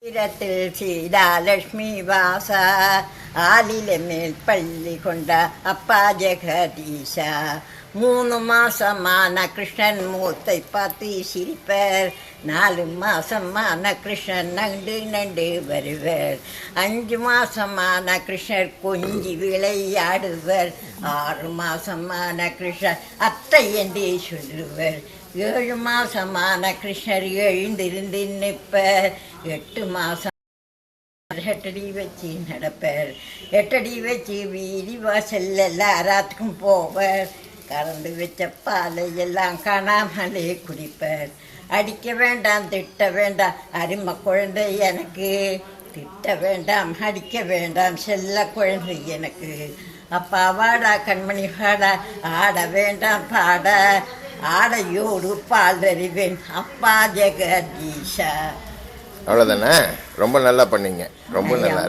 இடத்தில் சீதாலட்சுமி வாசா ஆலில மேல் பள்ளி கொண்ட அப்பா ஜெகதீஷா 3 மாசமான கிருஷ்ணன் மூத்தை பார்த்து சிரிப்பர் 4 மாசமான கிருஷ்ணன் நண்டு நண்டு வருவர் 5 மாசமான கிருஷ்ணர் கொஞ்சி விளையாடுவர் 6 மாசமான கிருஷ்ணர் அத்தை என்று சொல்லுவர் 7 மாசமான கிருஷ்ணர் எழுந்திருந்து நிற்பர் 8 மாசம் 8 அடி வச்சு நடப்பர் 8 அடி வச்சு வீதி வாசல் எல்லாத்துக்கும் போவர் கறந்து வச்ச பாலை எல்லாம் காணாமலே குடிப்பர் அடிக்க வேண்டாம் திட்ட வேண்டாம் அருமை குழந்தை எனக்கு திட்ட வேண்டாம் அடிக்க வேண்டாம் செல்ல குழந்தை எனக்கு அப்பா வாடா கண்மணி வாடா ஆட வேண்டாம் பாட ஆடையோடு பால் அறிவேன் அப்பா ஜெகதீஷா. அவ்வளோதானே? ரொம்ப நல்லா பண்ணீங்க, ரொம்ப நல்லா.